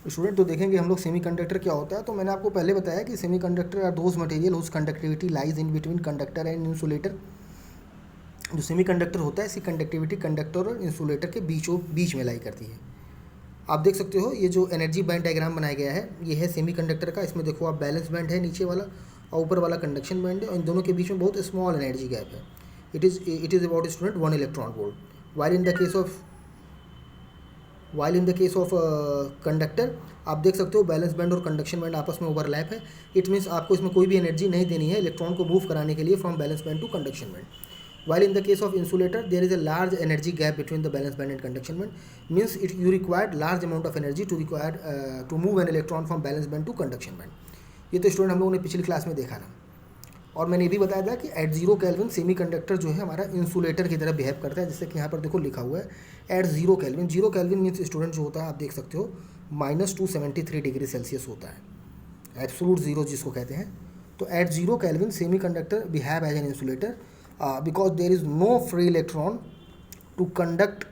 Student तो देखेंगे हम लोग सेमीकंडक्टर क्या होता है। तो मैंने आपको पहले बताया कि semiconductor are those material whose conductivity lies in between conductor and insulator. जो सेमीकंडक्टर होता है इसकी कंडक्टिविटी कंडक्टर और इंसुलेटर के बीच में लाई करती है। आप देख सकते हो ये जो एनर्जी बैंड डायग्राम बनाया गया है ये है सेमीकंडक्टर का। इसमें देखो आप बैलेंस बैंड है नीचे वाला और ऊपर वाला कंडक्शन बैंड है, और इन दोनों के बीच में बहुत स्मॉल एनर्जी गैप है। It is about student 1 electron volt. While in the case of conductor आप देख सकते हो बैलेंस बैंड और कंडक्शन बैंड आपस में ओवरलैप है। इट मीन्स आपको इसमें कोई भी एनर्जी नहीं देनी है इलेक्ट्रॉन को मूव कराने के लिए from valence band to conduction band. While in the case of insulator, there is a large energy gap between the valence band and conduction band. Means you required large amount of energy to move an electron from valence band to conduction band. ये तो student हम लोगों ने पिछली class में देखा ना। और मैंने ये भी बताया था कि एट 0 केल्विन सेमी कंडक्टर जो है हमारा इंसुलेटर की तरह बिहेव करता है, जैसे कि यहाँ पर देखो लिखा हुआ है at 0 kelvin. 0 kelvin means student जो होता है आप देख सकते हो -273 डिग्री सेल्सियस होता है, एब्सोलूट जीरो जिसको कहते हैं। तो at 0 kelvin semiconductor behave as an insulator because there is no free electron to conduct,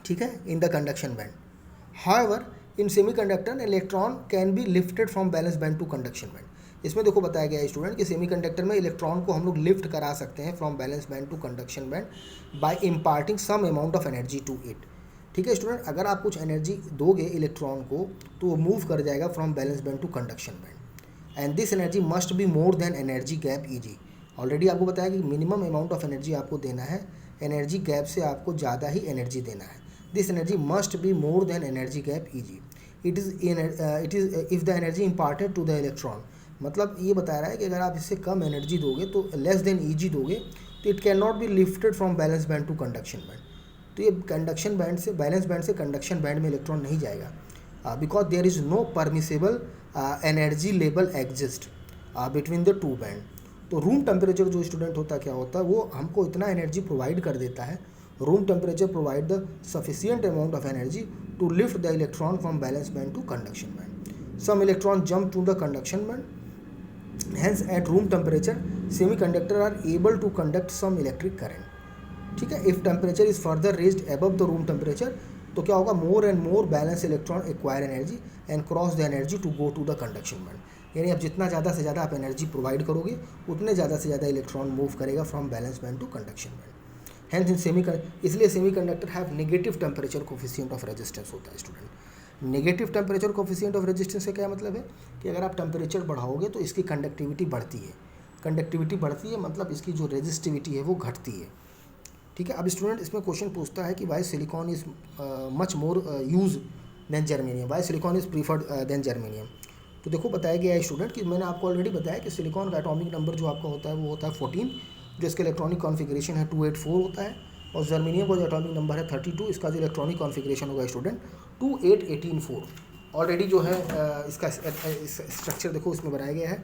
ठीक है, in the conduction band. However, in semiconductor an electron can be lifted from valence band to conduction band. इसमें देखो बताया गया है student कि semiconductor में electron को हम लोग लिफ्ट करा सकते हैं from valence band to conduction band by imparting some amount of energy to it. ठीक है स्टूडेंट, अगर आप कुछ एनर्जी दोगे इलेक्ट्रॉन को तो वो मूव कर जाएगा from valence band to conduction band, and this energy must be more than energy gap Eg। Already आपको बताया कि मिनिमम अमाउंट ऑफ एनर्जी आपको देना है, एनर्जी गैप से आपको ज़्यादा ही एनर्जी देना है। This energy must be more than energy gap Eg। It is if the energy imparted to the electron, मतलब ये बता रहा है कि अगर आप इससे कम एनर्जी दोगे तो लेस देन Eg दोगे तो it can not be lifted from valence band to conduction band. तो ये कंडक्शन बैंड से बैलेंस बैंड से कंडक्शन बैंड में इलेक्ट्रॉन नहीं जाएगा because there is no permissible energy level exist between the two band. तो रूम टेम्परेचर जो student होता है क्या होता है वो हमको इतना एनर्जी प्रोवाइड कर देता है। Room temperature provide the sufficient amount of energy to lift the electron from valence band to conduction band. Some electron jump to the conduction band, hence at room temperature semiconductor are able to conduct some electric current. ठीक है, if temperature is further raised above the room temperature तो क्या होगा, more and more valence electron acquire energy and cross the energy to go to the conduction band. यानी अब जितना ज़्यादा से ज़्यादा आप एनर्जी प्रोवाइड करोगे उतने ज़्यादा से ज़्यादा इलेक्ट्रॉन मूव करेगा from valence band to conduction band. Hence in इसलिए semiconductor have negative temperature coefficient of resistance होता है student. Negative temperature coefficient of resistance से क्या मतलब है कि अगर आप टेम्परेचर बढ़ाओगे तो इसकी कंडक्टिविटी बढ़ती है। कंडक्टिविटी बढ़ती है मतलब इसकी जो रेजिस्टिविटी है वो घटती है। ठीक है, अब स्टूडेंट इसमें क्वेश्चन पूछता है कि why silicon is much more use than germanium, why silicon is preferred than germanium. तो देखो बताया गया है स्टूडेंट कि मैंने आपको ऑलरेडी बताया कि सिलिकॉन का एटॉमिक नंबर जो आपका होता है वो होता है 14, जो इसका इलेक्ट्रॉनिक कॉन्फ़िगरेशन है 284 होता है, और जर्मेनियम का जो एटॉमिक नंबर है 32, इसका जो इलेक्ट्रॉनिक कॉन्फ़िगरेशन होगा स्टूडेंट 28184। ऑलरेडी जो है इसका स्ट्रक्चर देखो इसमें बनाया गया है,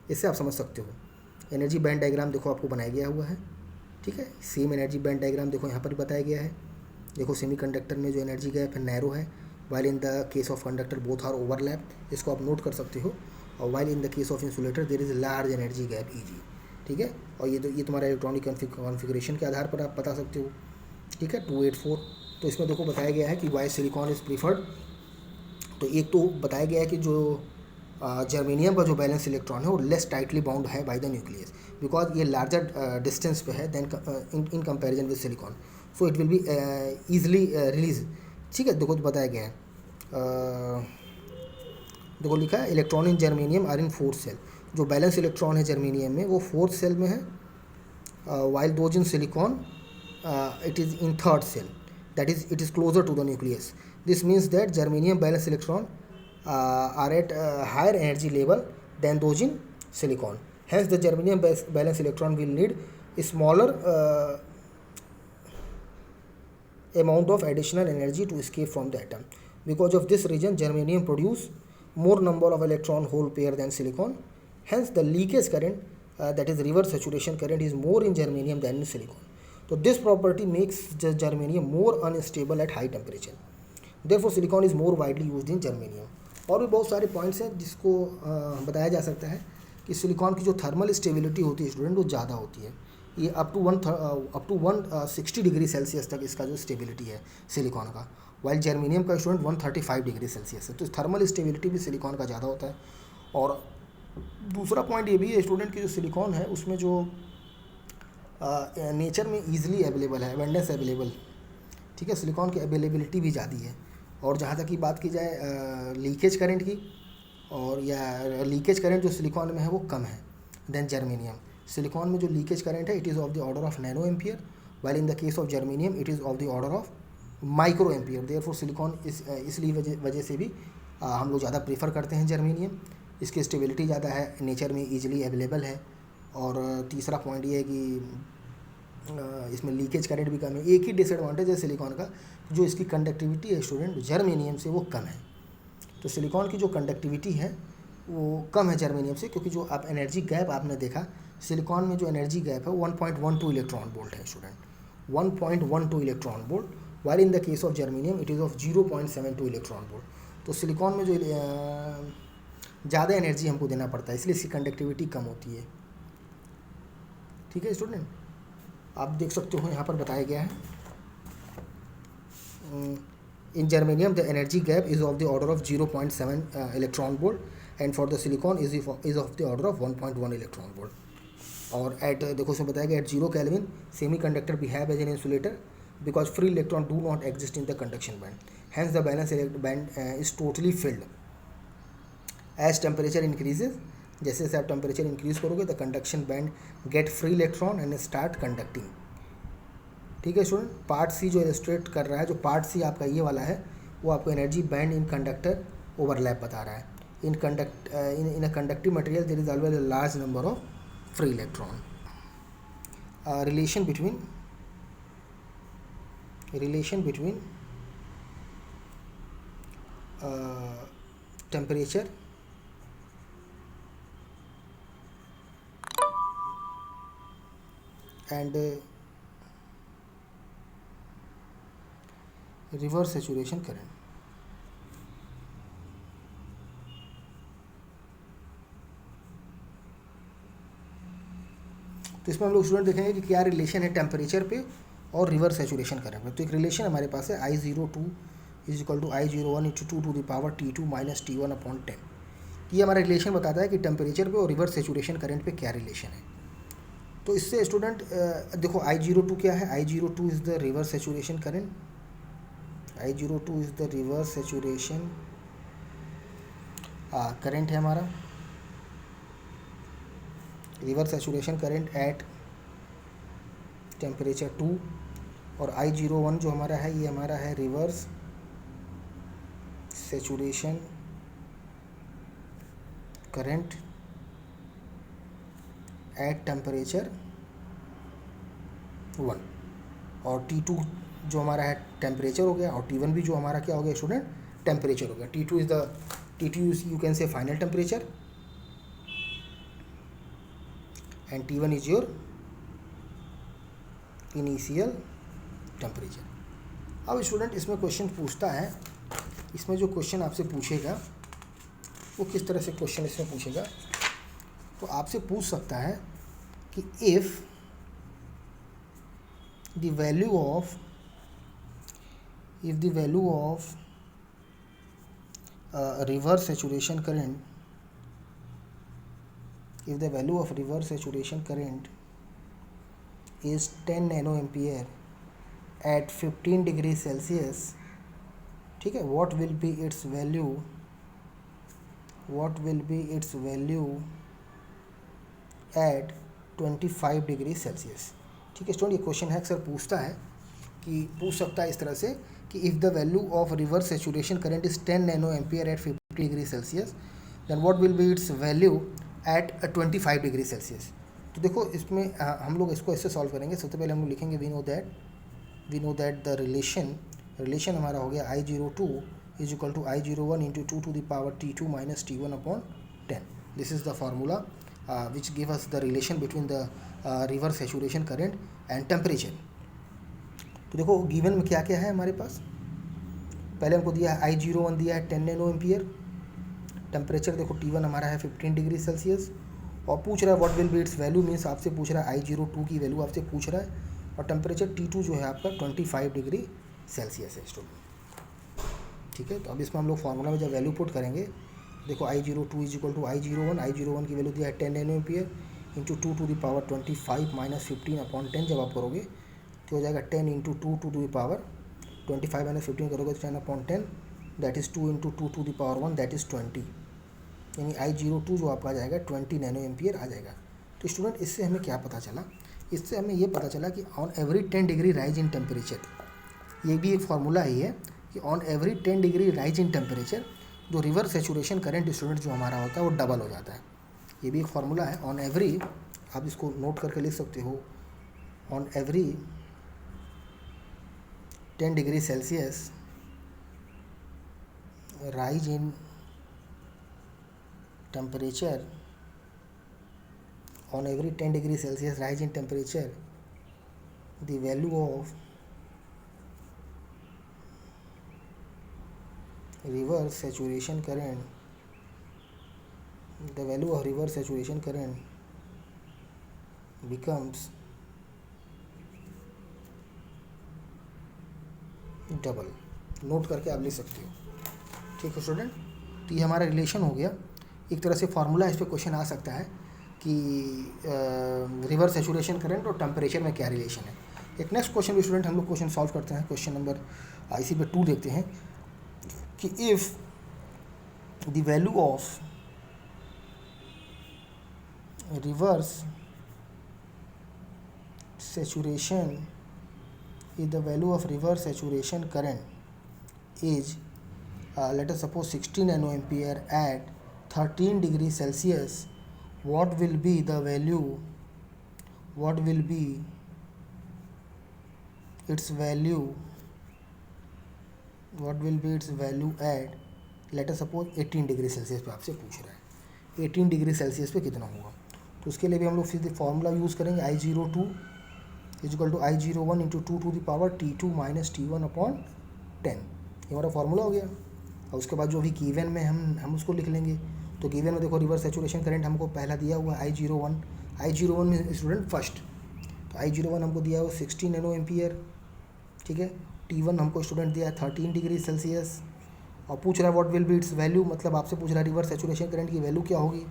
इससे आप समझ सकते हो। एनर्जी बैंड डायग्राम देखो आपको बनाया गया हुआ है। ठीक है, सेम एनर्जी बैंड डायग्राम देखो यहाँ पर बताया गया है। देखो सेमीकंडक्टर में जो एनर्जी गैप है नैरो है, while in the case of conductor both are overlap, इसको आप नोट कर सकते हो। और while in the case of insulator there is large energy gap Eg। ठीक है, और ये तुम्हारा इलेक्ट्रॉनिक कॉन्फ़िगरेशन के आधार पर आप बता सकते हो। ठीक है, 284। तो इसमें देखो बताया गया है कि वाई सिलिकॉन इज़ प्रीफर्ड। तो एक तो बताया गया है कि जो जर्मेनियम का जो बैलेंस इलेक्ट्रॉन है वो लेस टाइटली बाउंड है बाय द न्यूक्लियस, बिकॉज ये लार्जर डिस्टेंस पे है than in comparison with silicon, so it will be easily release. ठीक है, देखो तो बताया गया है देखो लिखा है electron in germanium are in fourth shell. जो बैलेंस इलेक्ट्रॉन है जर्मेनियम में वो फोर्थ सेल में है, while those in silicon it is in third shell, that is it is closer to the nucleus. This means that germanium valence electron are at higher energy level than those in silicon. Hence the germanium valence electron will need a smaller amount of additional energy to escape from the atom. Because of this reason germanium produce more number of electron hole pair than silicon. Hence the leakage current that is reverse saturation current is more in germanium than in silicon. So this property makes the germanium more unstable at high temperature. Therefore silicon is more widely used in germanium. और भी बहुत सारे points हैं जिसको बताया जा सकता है कि सिलिकॉन की जो थर्मल स्टेबिलिटी होती है स्टूडेंट वो ज़्यादा होती है। ये अप टू 160 डिग्री सेल्सियस तक इसका जो स्टेबिलिटी है सिलिकॉन का, वाइल जर्मेनियम का स्टूडेंट 135 डिग्री सेल्सियस है। तो थर्मल स्टेबिलिटी भी सिलिकॉन का ज़्यादा होता है। और दूसरा पॉइंट ये भी है स्टूडेंट की जो सिलिकॉन है उसमें जो नेचर में ईजिली अवेलेबल है, एबंडेंस अवेलेबल, ठीक है, सिलिकॉन की अवेलेबिलिटी भी ज़्यादा है। और जहाँ तक की बात की जाए लीकेज करंट की, और या लीकेज करंट जो सिलिकॉन में है वो कम है देन जर्मेनियम। सिलिकॉन में जो लीकेज करंट है it is of the order of nano ampere, while in the case of germanium it is of the order of micro ampere. Therefore silicon इसलिए वजह से भी हम लोग ज़्यादा प्रेफर करते हैं जर्मेनियम। इसकी स्टेबिलिटी ज़्यादा है, नेचर में ईजिली अवेलेबल है। और तीसरा पॉइंट ये है कि इसमें लीकेज करंट भी कम है। एक ही डिसएडवांटेज है सिलिकॉन का, जो इसकी कंडक्टिविटी है स्टूडेंट जर्मेनियम से वो कम है। तो सिलिकॉन की जो कंडक्टिविटी है वो कम है जर्मेनियम से, क्योंकि जो आप एनर्जी गैप आपने देखा सिलिकॉन में जो एनर्जी गैप है 1.12 इलेक्ट्रॉन वोल्ट है student, 1.12 electron volt, while in the case of germanium it is of 0.72 electron volt. तो सिलिकॉन में जो ज़्यादा एनर्जी हमको देना पड़ता है, इसलिए इसकी कंडक्टिविटी कम होती है। ठीक है स्टूडेंट, आप देख सकते हो यहाँ पर बताया गया है in germanium the energy gap is of the order of 0.7 electron volt, and for the silicon is of the order of 1.1 electron volt. और एट देखो उसमें बताया गया at 0 kelvin semiconductor behave as an insulator because free electron do not exist in the conduction band, hence the valence band is totally filled. As temperature increases, जैसे जैसे आप temperature increase करोगे the conduction band get free electron and start conducting. ठीक है student, part सी जो illustrate कर रहा है, जो पार्ट सी आपका ये वाला है वो आपको energy band in conductor overlap बता रहा है। In a conductive material there is always a large number of free electron. Relation between temperature and reverse saturation current. तो इसमें हम लोग स्टूडेंट देखेंगे कि क्या रिलेशन है टेम्परेचर पे और रिवर्स सैचुरेशन करंट पे। तो एक रिलेशन हमारे पास है I02 is equal to I01 into 2 to the power T2 minus T1/10। ये हमारा रिलेशन बताता है कि टेम्परेचर पे और रिवर्स सैचुरेशन करंट पे क्या रिलेशन है। तो इससे स्टूडेंट देखो I02 क्या है, I02 is the reverse saturation current, I02 is the reverse saturation current है हमारा, reverse saturation current at temperature 2। और I01 जो हमारा है ये हमारा है reverse saturation current at temperature 1। और T2 जो हमारा है टेम्परेचर हो गया, और T1 भी जो हमारा क्या हो गया स्टूडेंट टेम्परेचर हो गया। T2 you can say final temperature and T1 is your initial temperature. अब स्टूडेंट इसमें क्वेश्चन पूछता है, इसमें जो क्वेश्चन आपसे पूछेगा वो किस तरह से क्वेश्चन इसमें पूछेगा। तो आपसे पूछ सकता है कि if the value of reverse saturation current, if the value of reverse saturation current is 10 nano ampere at 15 degrees Celsius, ठीक है, what will be its value at 25 degree Celsius. ठीक है स्टूडेंट, ये क्वेश्चन है अक्सर पूछता है कि पूछ सकता है इस तरह से कि if the value of reverse saturation current is 10 nano ampere at 50 degree Celsius then what will be its value at 25 degree Celsius. तो देखो इसमें हम लोग इसको ऐसे सॉल्व करेंगे। सबसे पहले हम लोग लिखेंगे we know that the relation हमारा हो गया I02 is equal to I01 into 2 to the power T2 minus T1/10। This is the formula which give us the relation between the reverse saturation current and temperature. तो देखो given में क्या क्या है हमारे पास, पहले हमको दिया है I01 दिया है 10 नैनो एम्पियर, टेम्परेचर देखो T1 हमारा है 15 डिग्री सेल्सियस, और पूछ रहा है what will be its value, means आपसे पूछ रहा है I02 की वैल्यू आपसे पूछ रहा है, और टेम्परेचर T2 जो है आपका 25 डिग्री सेल्सियस है स्टूडेंट। ठीक है। तो अब इसमें हम लोग फार्मूला में जब वैल्यू पुट करेंगे, देखो I02 is equal to I01, I01 की वैल्यू दिया है 10 nano ampere into 2 to the power 25 minus 15 upon 10 जब आप करोगे तो हो जाएगा 10 into 2 to the power 25 minus 15 करोगे तो 10 upon 10, that is 2 into 2 to the power 1, that is 20, यानी I02 जो आपका आ जाएगा 20 नैनो एम्पियर आ जाएगा। तो स्टूडेंट इससे हमें क्या पता चला, इससे हमें ये पता चला कि on every 10 degree rise in temperature, ये भी एक फार्मूला ही है कि on every 10 degree rise in temperature जो रिवर्स सेचुरेशन करंट स्टूडेंट जो हमारा होता है वो डबल हो जाता है। ये भी एक फार्मूला है। ऑन एवरी, आप इसको नोट करके लिख सकते हो, on every 10 degree Celsius rise in temperature, on every 10 degree Celsius rise in temperature, the value of reverse saturation current, the value of reverse saturation current becomes double. Note करके आप लिख सकते हो, ठीक है स्टूडेंट। तो ये हमारा रिलेशन हो गया, एक तरह से फार्मूला इस पर क्वेश्चन आ सकता है कि रिवर्स सेचुरेशन करंट और टेम्परेचर में क्या रिलेशन है। एक नेक्स्ट क्वेश्चन भी स्टूडेंट हम लोग क्वेश्चन सॉल्व करते हैं, क्वेश्चन नंबर इसी पे 2 देखते हैं कि if the value of reverse saturation is the value of reverse saturation current is let us suppose 60 nano ampere at 13 degree Celsius, what will be the value, what will be its value, what will be its value at let us suppose 18 degree Celsius पे आपसे पूछ रहा है 18 degree Celsius पे कितना होगा। तो उसके लिए भी हम लोग सीधे फार्मूला यूज़ करेंगे I02 is equal to I01 into 2 to the power T2 minus T1 upon 10, ये हमारा फार्मूला हो गया। और उसके बाद जो भी गिवन में हम उसको लिख लेंगे। तो गिवन में देखो रिवर्स सेचुरेशन करंट हमको पहला दिया हुआ I01 में स्टूडेंट फर्स्ट, तो I01 हमको दिया हुआ 60 नैनो एम्पियर, ठीक है। T1 हमको स्टूडेंट दिया है 13 डिग्री सेल्सियस और पूछ रहा है what will be its value, मतलब आपसे पूछ रहा है रिवर्स सेचुरेशन करंट की वैल्यू क्या होगी।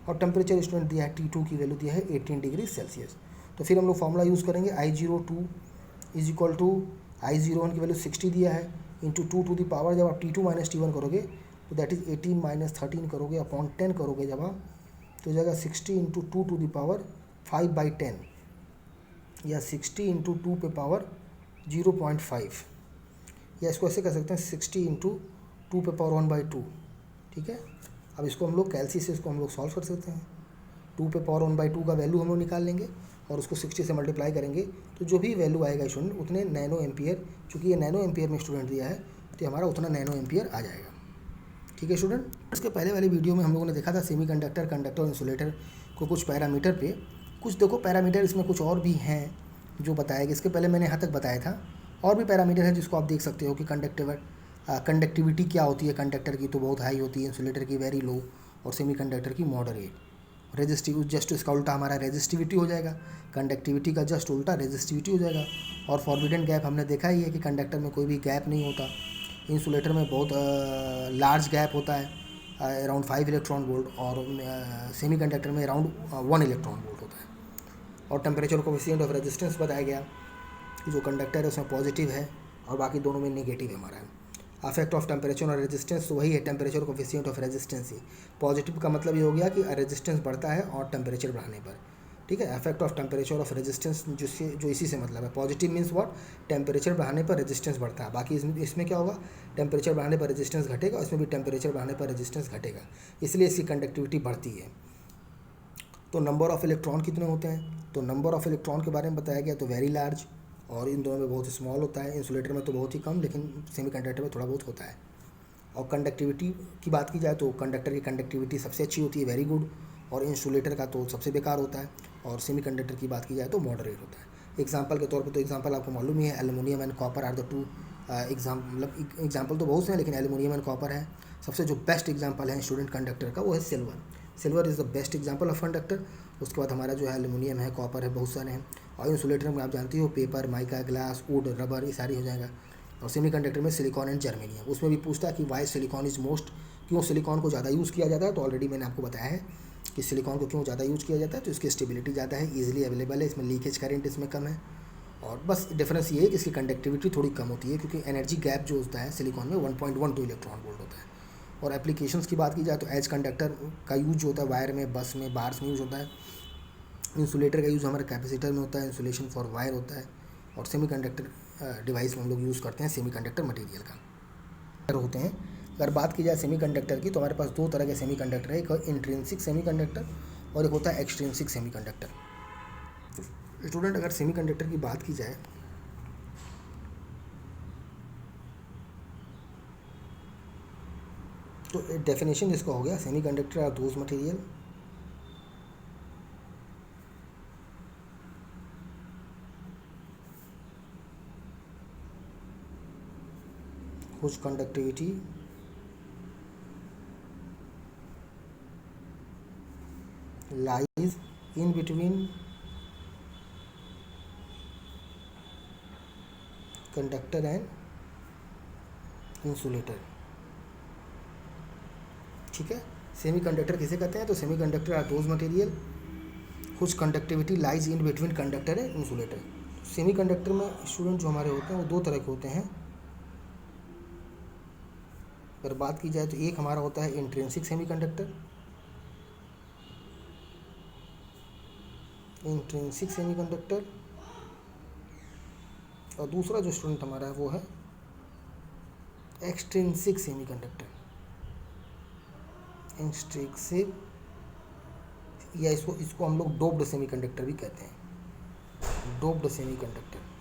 और टेम्परेचर स्टूडेंट दिया है T2 की वैल्यू दिया है 18 डिग्री सेल्सियस। तो फिर हम लोग फार्मूला यूज़ करेंगे I02 is equal to I01 की वैल्यू 60 दिया है इंटू 2 टू द पावर, जब आप T2 माइनस T1 करोगे तो दैट इज़ 18 माइनस 13 करोगे अपॉन 10 करोगे जब आप, तो हो जाएगा 60 इंटू 2 टू द पावर 5/10 या 60 इंटू 2 पे पावर 0.5, या इसको ऐसे कर सकते हैं 60 इंटू 2 पे पावर 1/2, ठीक है। अब इसको हम लोग कैलसी से इसको हम लोग सॉल्व कर सकते हैं। 2 पे पावर 1/2 का वैल्यू हम लोग निकाल लेंगे और उसको 60 से मल्टीप्लाई करेंगे तो जो भी वैल्यू आएगा स्टूडेंट उतने नैनो एम्पियर, चूँकि ये नैनो एम्पियर में स्टूडेंट दिया है तो हमारा उतना नैनो एम्पियर आ जाएगा, ठीक है स्टूडेंट। इसके पहले वाली वीडियो में हम लोगों ने देखा था सेमीकंडक्टर, कंडक्टर और इंसुलेटर को कुछ पैरामीटर पे, कुछ देखो पैरामीटर इसमें कुछ और भी हैं जो बताया गया। इसके पहले मैंने यहाँ तक बताया था, और भी पैरामीटर है जिसको आप देख सकते हो कि कंडक्टिविटी क्या होती है कंडक्टर की, तो बहुत हाई होती है, इंसुलेटर की वेरी लो और सेमीकंडक्टर की मॉडरेट। रेजिस्टिव जस्ट इसका उल्टा हमारा रेजिस्टिविटी हो जाएगा, कंडक्टिविटी का जस्ट उल्टा रेजिस्टिविटी हो जाएगा। और फॉरबिडन गैप हमने देखा ही है कि कंडक्टर में कोई भी गैप नहीं होता, इंसुलेटर में बहुत लार्ज गैप होता है अराउंड 5 इलेक्ट्रॉन वोल्ट, और सेमीकंडक्टर में अराउंड 1 इलेक्ट्रॉन वोल्ट होता है। और टेम्परेचर कोएफिशिएंट ऑफ रेजिस्टेंस बताया गया कि जो कंडक्टर है उसमें पॉजिटिव है और बाकी दोनों में नेगेटिव है हमारा। अफेक्ट ऑफ टेम्परेचर और रेजिस्टेंस तो वही है, temperature coefficient of resistance he. Positive का मतलब ये हो गया कि रेजिस्टेंस बढ़ता है और टेम्परेचर बढ़ाने पर, ठीक है। Effect of temperature of resistance जिससे जो इसी से मतलब है, पॉजिटिव मीन्स व्हाट, टेम्परेचर बढ़ाने पर रेजिस्टेंस बढ़ता है। बाकी इसमें क्या होगा, टेम्परेचर बढ़ाने पर रेजिस्टेंस घटेगा, इसमें भी टेम्परेचर बढ़ाने पर रेजिस्टेंस घटेगा, इसलिए इसकी कंडक्टिविटी बढ़ती है। तो नंबर ऑफ इलेक्ट्रॉन कितने होते हैं, तो नंबर ऑफ इलेक्ट्रॉन के बारे में बताया गया, तो वेरी लार्ज, और इन दोनों में बहुत स्मॉल होता है। इंसुलेटर में तो बहुत ही कम, लेकिन सेमीकंडक्टर में थोड़ा बहुत होता है। और कंडक्टिविटी की बात की जाए तो कंडक्टर की कंडक्टिविटी सबसे अच्छी होती है, वेरी गुड, और इंसुलेटर का तो सबसे बेकार होता है। और सेमीकंडक्टर की बात की जाए तो मॉडरेट होता है। एग्जांपल के तौर पे तो एग्जांपल आपको मालूम ही है, aluminium and copper are the two example तो बहुत से हैं, लेकिन एल्युमिनियम एंड कॉपर है सबसे जो बेस्ट एग्जांपल है स्टूडेंट कंडक्टर का, वो है silver. Silver is the best example of conductor. उसके बाद हमारा जो है एल्युमिनियम है, कॉपर है, बहुत सारे हैं। और इंसुलेटर में आप जानती हो paper, mica, glass, would, rubber, ये सारी हो जाएगा। और सेमीकंडक्टर में सिलिकॉन एंड जर्मेनियम। उसमें भी पूछता है कि वाई सिलिकॉन इज मोस्ट, क्यों सिलिकॉन को ज़्यादा यूज़ किया जाता है। तो ऑलरेडी मैंने आपको बताया है कि सिलिकॉन को क्यों ज़्यादा यूज़ किया जाता है, तो इसकी स्टेबिलिटी ज़्यादा है, ईजिली अवेलेबल है, इसमें लीकेज करंट इसमें कम है, और बस डिफरेंस ये है कि इसकी कंडक्टिविटी थोड़ी कम होती है, क्योंकि एनर्जी गैप जो होता है सिलिकॉन में 1.12 इलेक्ट्रॉन वोल्ट होता है। और एप्लीकेशंस की बात की जाए तो एज कंडक्टर का यूज होता है वायर में, बस में, बार्स में यूज़ होता है। इंसुलेटर का यूज़ हमारे कैपेसिटर में होता है, इंसुलेशन फॉर वायर होता है। और सेमीकंडक्टर डिवाइस में हम लोग यूज़ करते हैं सेमीकंडक्टर मटेरियल का होते हैं। अगर बात की जाए सेमीकंडक्टर की, तो हमारे पास दो तरह के सेमीकंडक्टर है, एक इंट्रिंसिक सेमीकंडक्टर और एक होता है एक्सट्रिंसिक सेमीकंडक्टर। स्टूडेंट, अगर सेमीकंडक्टर की बात की जाए तो डेफिनेशन इसका हो गया, semiconductor are those material whose conductivity lies in between conductor and insulator। ठीक है, सेमीकंडक्टर किसे कहते हैं, तो semiconductor are those material whose conductivity lies in between conductor and insulator। Semiconductor में स्टूडेंट जो हमारे होते हैं वो दो तरह के होते हैं। अगर बात की जाए तो एक हमारा होता है इंट्रिंसिक सेमीकंडक्टर, इंट्रिंसिक सेमीकंडक्टर, और दूसरा जो स्टूडेंट हमारा है वो है एक्सट्रिंसिक सेमीकंडक्टर। इंट्रिंसिक, या इसको हम लोग डोप्ड सेमीकंडक्टर भी कहते हैं, डोप्ड सेमीकंडक्टर।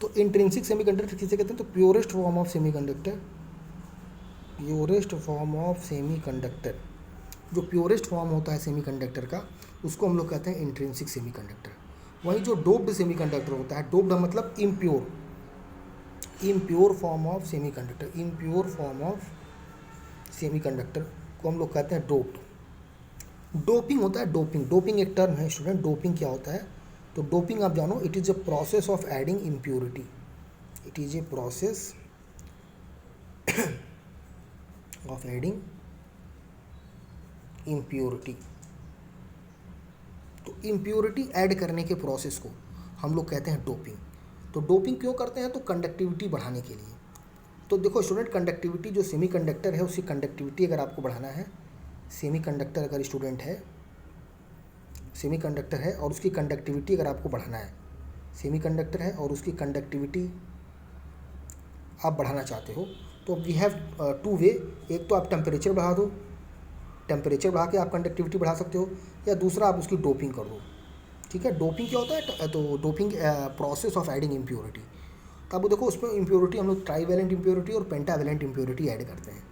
तो इंट्रिंसिक सेमीकंडक्टर किसे कहते हैं, तो purest form of semiconductor, purest form of semiconductor, जो प्योरेस्ट फॉर्म होता है सेमीकंडक्टर का उसको हम लोग कहते हैं इंट्रिंसिक सेमीकंडक्टर। वहीं जो डोप्ड सेमीकंडक्टर होता है, डोप्ड मतलब impure, impure form of semiconductor, impure form of semiconductor को हम लोग कहते हैं डोप्ड। डोपिंग होता है, डोपिंग, डोपिंग एक टर्म है स्टूडेंट। डोपिंग क्या होता है, तो डोपिंग आप जानो, it is a process of adding impurity, it is a process of adding impurity. तो इम्प्योरिटी ऐड करने के प्रोसेस को हम लोग कहते हैं डोपिंग। तो डोपिंग क्यों करते हैं, तो कंडक्टिविटी बढ़ाने के लिए। तो देखो स्टूडेंट, कंडक्टिविटी जो सेमीकंडक्टर है उसकी कंडक्टिविटी अगर आपको बढ़ाना है, सेमीकंडक्टर अगर स्टूडेंट है, सेमीकंडक्टर है और उसकी कंडक्टिविटी अगर आपको बढ़ाना है, सेमीकंडक्टर है और उसकी कंडक्टिविटी आप बढ़ाना चाहते हो, तो वी हैव टू वे। एक तो आप टेम्परेचर बढ़ा दो, टेम्परेचर बढ़ा के आप कंडक्टिविटी बढ़ा सकते हो, या दूसरा आप उसकी डोपिंग कर दो। ठीक है, डोपिंग क्या होता है, तो doping process of adding impurity. तो अब देखो उसमें इम्प्योरिटी हम लोग ट्राईवैलेंट इम्प्योरिटी और पेंटावैलेंट इम्प्योरिटी ऐड करते हैं।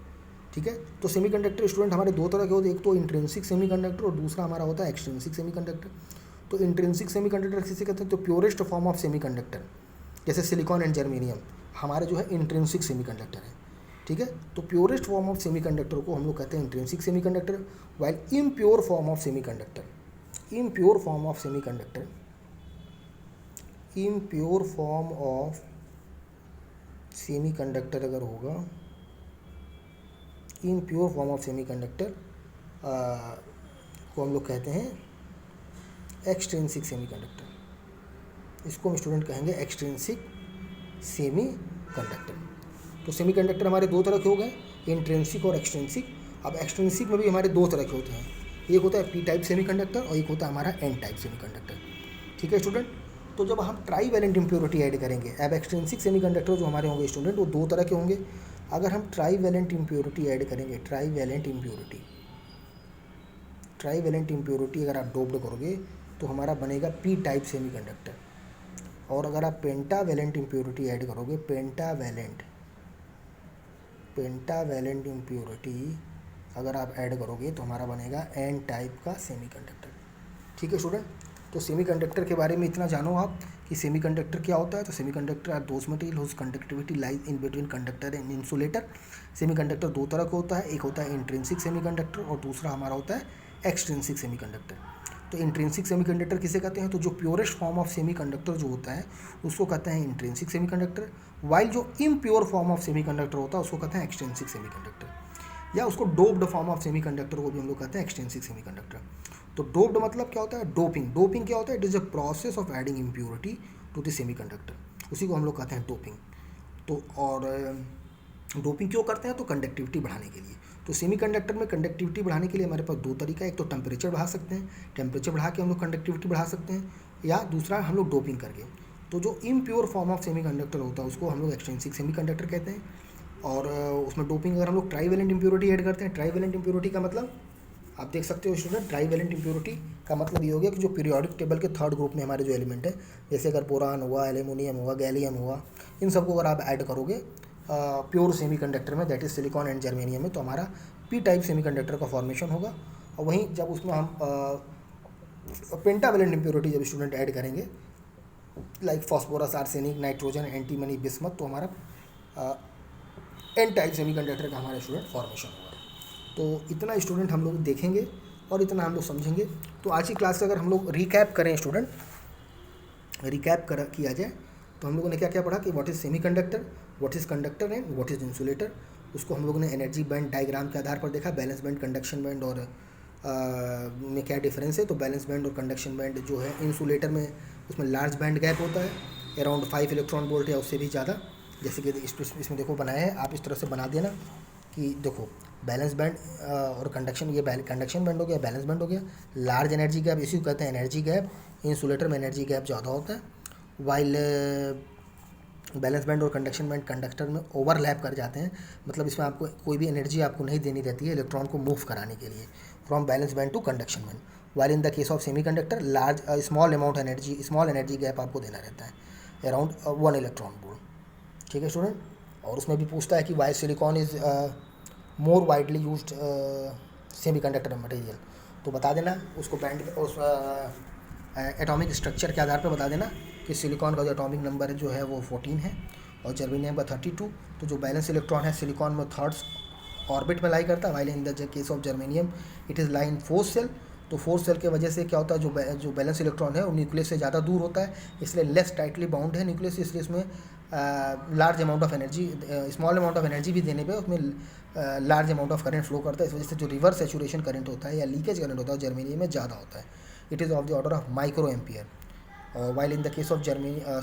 ठीक है, तो सेमीकंडक्टर स्टूडेंट हमारे दो तरह के होते हैं, एक तो इंट्रिंसिक सेमीकंडक्टर और दूसरा हमारा होता है एक्सट्रिंसिक सेमीकंडक्टर। तो इंट्रिंसिक सेमीकंडक्टर किसे कहते हैं, तो प्योरेस्ट फॉर्म ऑफ सेमीकंडक्टर, जैसे सिलिकॉन एंड जर्मेनियम हमारे जो है इंट्रिंसिक सेमीकंडक्टर है। ठीक है, तो प्योरेस्ट फॉर्म ऑफ सेमीकंडक्टर को हम लोग कहते हैं intrinsic semiconductor, while impure form of semiconductor, impure form of semiconductor, impure form of semiconductor अगर होगा, इम्प्योर फॉर्म ऑफ सेमीकंडक्टर को हम लोग कहते हैं एक्सट्रिंसिक सेमीकंडक्टर। इसको हम स्टूडेंट कहेंगे एक्सट्रिंसिक सेमीकंडक्टर। तो सेमीकंडक्टर हमारे दो तरह के हो गए, इंट्रिंसिक और एक्सट्रिंसिक। अब एक्सट्रिंसिक में भी हमारे दो तरह के होते हैं, एक होता है पी टाइप सेमीकंडक्टर और एक होता है हमारा एन टाइप सेमीकंडक्टर। ठीक है स्टूडेंट, तो जब हम ट्राईवैलेंट इम्प्योरिटी ऐड करेंगे, अब एक्सट्रिंसिक सेमीकंडक्टर जो हमारे होंगे स्टूडेंट वो दो तरह के होंगे। अगर हम ट्राईवैलेंट इम्प्योरिटी ऐड करेंगे, ट्राईवैलेंट इम्प्योरिटी, ट्राईवैलेंट इम्प्योरिटी अगर आप डोप्ड करोगे तो हमारा बनेगा पी टाइप सेमीकंडक्टर। और अगर आप पेंटावैलेंट इम्प्योरिटी ऐड करोगे, पेंटावैलेंट इम्प्योरिटी अगर आप ऐड करोगे तो हमारा बनेगा एन टाइप का सेमीकंडक्टर। ठीक है स्टूडेंट, तो सेमीकंडक्टर के बारे में इतना जानो आप कि सेमीकंडक्टर क्या होता है। तो semiconductor are those material whose conductivity lies in between conductor and insulator. Semiconductor दो तरह का होता है, एक होता है इंट्रिंसिक सेमीकंडक्टर और दूसरा हमारा होता है एक्सट्रिंसिक सेमीकंडक्टर। तो इंट्रिंसिक सेमीकंडक्टर किसे कहते हैं? तो जो प्योरेस्ट फॉर्म ऑफ सेमीकंडक्टर जो होता है उसको कहते हैं इंट्रिंसिक सेमीकंडक्टर, वाइल जो इम्प्योर फॉर्म ऑफ सेमीकंडक्टर होता है उसको कहते हैं एक्सट्रिंसिक सेमीकंडक्टर, या उसको डोप्ड फॉर्म ऑफ सेमीकंडक्टर को भी हम लोग कहते हैं एक्सट्रिंसिक सेमीकंडक्टर। तो डोप्ड मतलब क्या होता है? डोपिंग। डोपिंग क्या होता है? It is a process of adding impurity to the semiconductor, उसी को हम लोग कहते हैं डोपिंग। तो और डोपिंग क्यों करते हैं? तो कंडक्टिविटी बढ़ाने के लिए। तो सेमीकंडक्टर में कंडक्टिविटी बढ़ाने के लिए हमारे पास दो तरीका है, एक तो टेम्परेचर बढ़ा सकते हैं, टेम्परेचर बढ़ा के हम लोग कंडक्टिविटी बढ़ा सकते हैं, या दूसरा हम लोग डोपिंग करके। तो जो इम्प्योर फॉर्म ऑफ सेमीकंडक्टर होता है उसको हम लोग एक्सट्रिंसिक सेमीकंडक्टर कहते हैं। और उसमें डोपिंग अगर हम लोग ट्राईवेलेंट इम्प्योरिटी ऐड करते हैं, ट्राईवेलेंट इम्प्योरिटी का मतलब आप देख सकते हो स्टूडेंट, ट्राईवेलेंट इम्प्योरिटी का मतलब ये हो गया कि जो पीरियोडिक टेबल के थर्ड ग्रुप में हमारे जो एलिमेंट है, जैसे अगर बोरान हुआ, एल्यूमिनियम हुआ, गैलियम हुआ, इन सबको अगर आप ऐड करोगे प्योर सेमीकंडक्टर में, that is silicon and germanium में, तो हमारा पी टाइप सेमीकंडक्टर का फॉर्मेशन होगा। और वहीं जब उसमें हम पेंटावेलेंट इम्प्योरिटी जब स्टूडेंट ऐड करेंगे, like phosphorus, arsenic, nitrogen, antimony, bismuth, तो हमारा एन टाइप सेमीकंडक्टर का हमारा स्टूडेंट फॉर्मेशन होगा। तो इतना स्टूडेंट हम लोग देखेंगे और इतना हम लोग समझेंगे। तो आज की क्लास का अगर हम लोग रिकैप करें स्टूडेंट, किया जाए, तो हम लोगों ने क्या क्या पढ़ा कि what is semiconductor, what is conductor and what is insulator. उसको हम लोगों ने एनर्जी बैंड डायग्राम के आधार पर देखा, बैलेंस बैंड, कंडक्शन बैंड और में क्या डिफरेंस है। तो बैलेंस बैंड और कंडक्शन बैंड जो है इंसुलेटर में, उसमें लार्ज बैंड गैप होता है, अराउंड 5 इलेक्ट्रॉन वोल्ट या उससे भी ज़्यादा। जैसे कि इसमें देखो बनाया है, आप इस तरह से बना देना कि देखो बैलेंस बैंड और कंडक्शन, ये कंडक्शन बैंड हो गया, बैलेंस बैंड हो गया। लार्ज एनर्जी गैप, इसी को कहते हैं एनर्जी गैप। इंसुलेटर में एनर्जी गैप ज़्यादा होता है, वाइल बैलेंस बैंड और कंडक्शन बैंड कंडक्टर में ओवरलैप कर जाते हैं। मतलब इसमें आपको कोई भी एनर्जी आपको नहीं देनी रहती है इलेक्ट्रॉन को मूव कराने के लिए, from valence band to conduction band. While in the case of semiconductor large small energy gap आपको देना रहता है, अराउंड 1 इलेक्ट्रॉन वोल्ट। ठीक है स्टूडेंट। और उसमें भी पूछता है कि why silicon is more widely used semiconductor material, तो बता देना उसको बैंड उस एटॉमिक स्ट्रक्चर के आधार पर बता देना कि सिलिकॉन का जो एटॉमिक नंबर जो है वो 14 है और जर्मेनियम का 32। तो जो बैलेंस इलेक्ट्रॉन है सिलिकॉन में थर्ड ऑर्बिट में लाई करता है, while in the case of germanium it is lie in fourth shell. तो फोर्थ सेल की वजह से क्या होता है, जो बैलेंस इलेक्ट्रॉन है वो न्यूक्लियस से ज़्यादा दूर होता है, इसलिए लेस टाइटली बाउंड है न्यूक्लियस, इसलिए इसमें large amount of energy, small amount of energy भी देने पे उसमें large amount of current flow करता है। इस वजह से जो रिवर्स सेचुरेशन करंट होता है या लीकेज करंट होता है जर्मेनियम में ज़्यादा होता है, it is of the order of micro ampere, while in the case of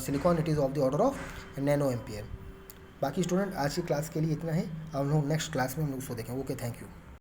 silicon it is of the order of nano ampere. बाकी स्टूडेंट आज की क्लास के लिए इतना है, हम लोग नेक्स्ट क्लास में हम लोग उसको देखें। Okay, thank you.